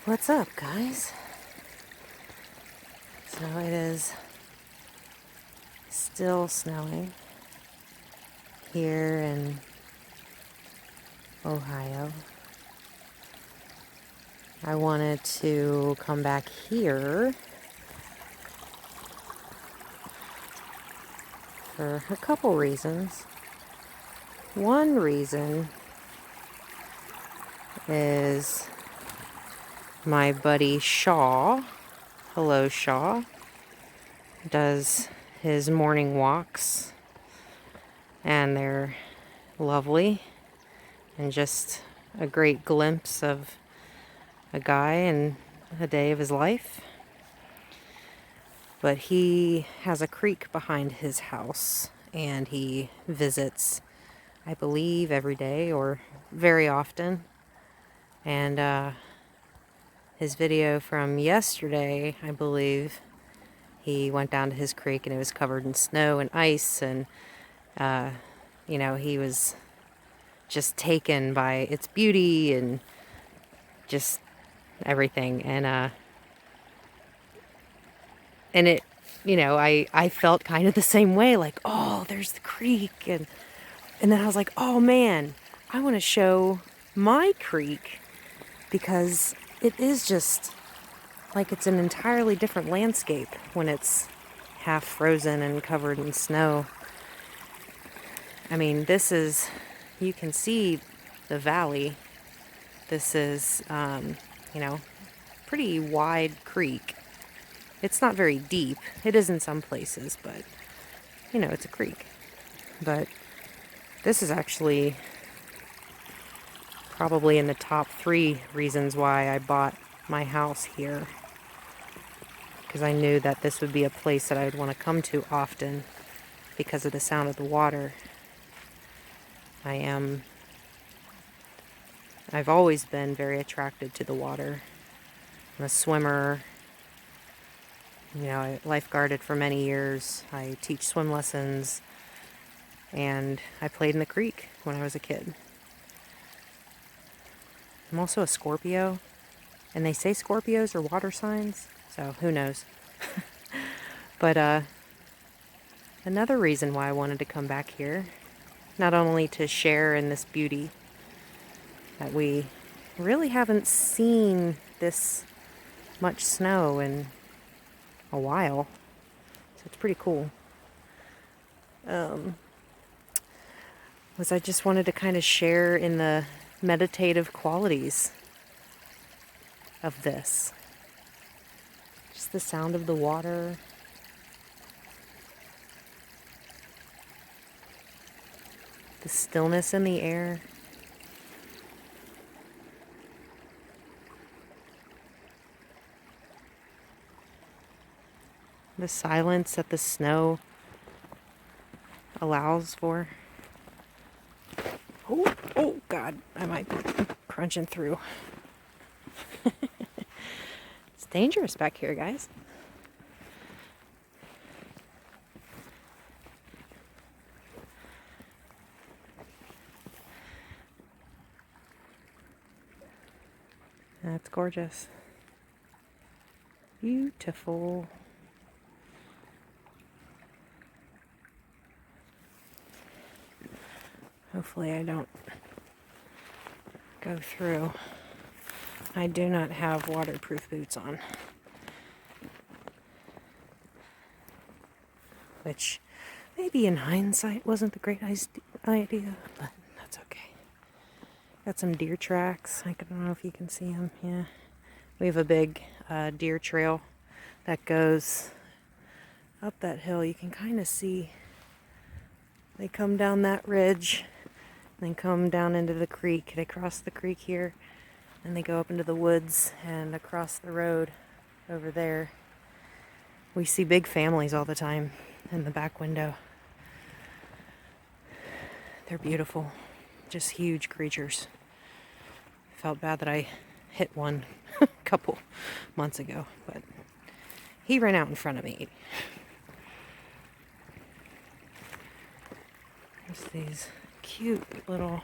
What's up, guys? So it is still snowing here in Ohio. I wanted to come back here for a couple reasons. One reason is my buddy Shaw, hello Shaw, does his morning walks, and they're lovely and just a great glimpse of a guy and a day of his life. But he has a creek behind his house, and he visits, I believe, every day or very often. And his video from yesterday, I believe, he went down to his creek and it was covered in snow and ice, and he was just taken by its beauty and just everything. And it, I felt kind of the same way, like, oh, there's the creek, and then I was like, oh man, I want to show my creek, because it is just like it's an entirely different landscape when it's half frozen and covered in snow. I mean, you can see the valley. This is, pretty wide creek. It's not very deep. It is in some places, but, it's a creek. But this is actually probably in the top 3 reasons why I bought my house here. Because I knew that this would be a place that I would want to come to often because of the sound of the water. I've always been very attracted to the water. I'm a swimmer. I lifeguarded for many years. I teach swim lessons. And I played in the creek when I was a kid. I'm also a Scorpio. And they say Scorpios are water signs. So who knows. But another reason why I wanted to come back here, not only to share in this beauty, that we really haven't seen this much snow in a while, so it's pretty cool, was I just wanted to kind of share in the meditative qualities of this. Just the sound of the water, the stillness in the air. The silence that the snow allows for. Oh God, I might be crunching through. It's dangerous back here, guys. That's gorgeous. Beautiful. Hopefully I don't go through. I do not have waterproof boots on. Which maybe in hindsight wasn't the great idea, but that's okay. Got some deer tracks. I don't know if you can see them. Yeah. We have a big deer trail that goes up that hill. You can kind of see they come down that ridge, then come down into the creek. They cross the creek here, and they go up into the woods and across the road over there. We see big families all the time in the back window. They're beautiful, just huge creatures. Felt bad that I hit one a couple months ago, but he ran out in front of me. There's these cute little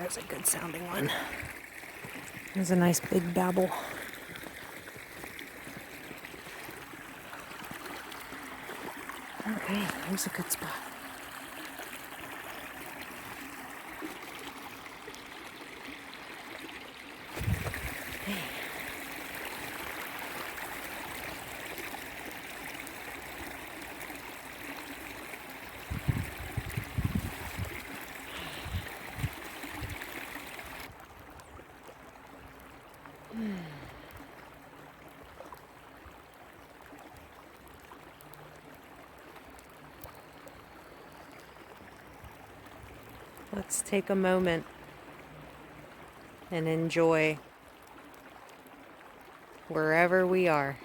There's a good sounding one. There's a nice big babble. Okay, here's a good spot. Hey. Let's take a moment and enjoy wherever we are.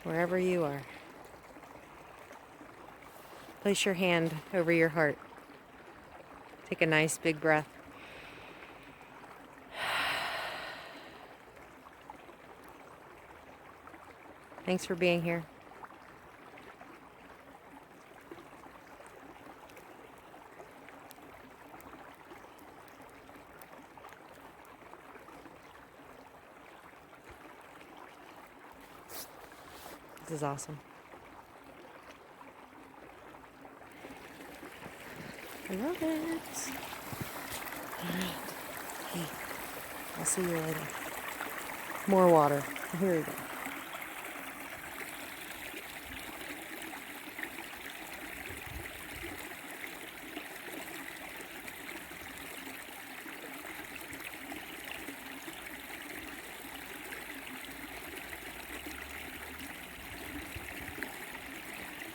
Wherever you are. Place your hand over your heart. Take a nice big breath. Thanks for being here. This is awesome. I love it. Alright. Hey, I'll see you later. More water. Here we go.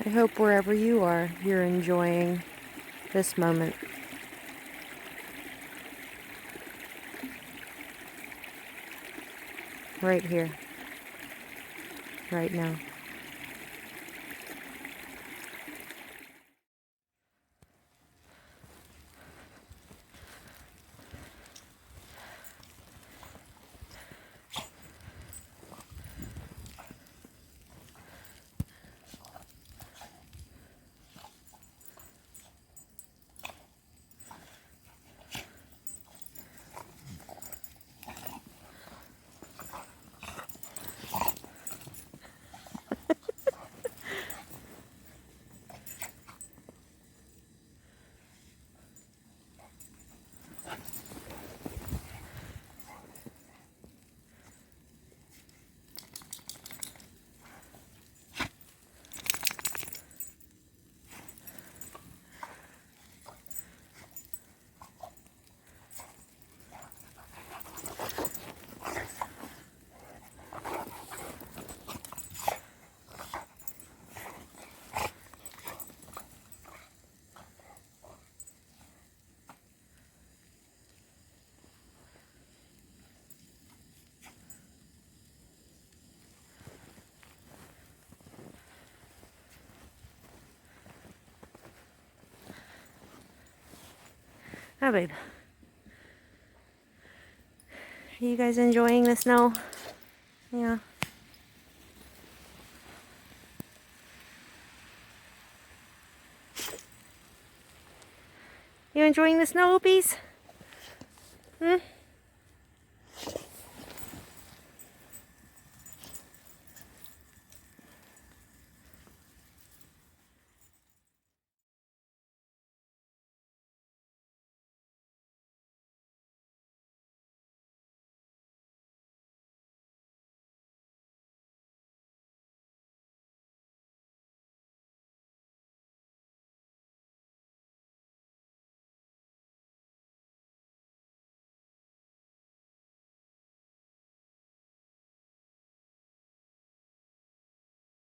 I hope wherever you are, you're enjoying this moment. Right here. Right now. Oh, babe. Are you guys enjoying the snow? Yeah. You enjoying the snow, Oopies? Hmm?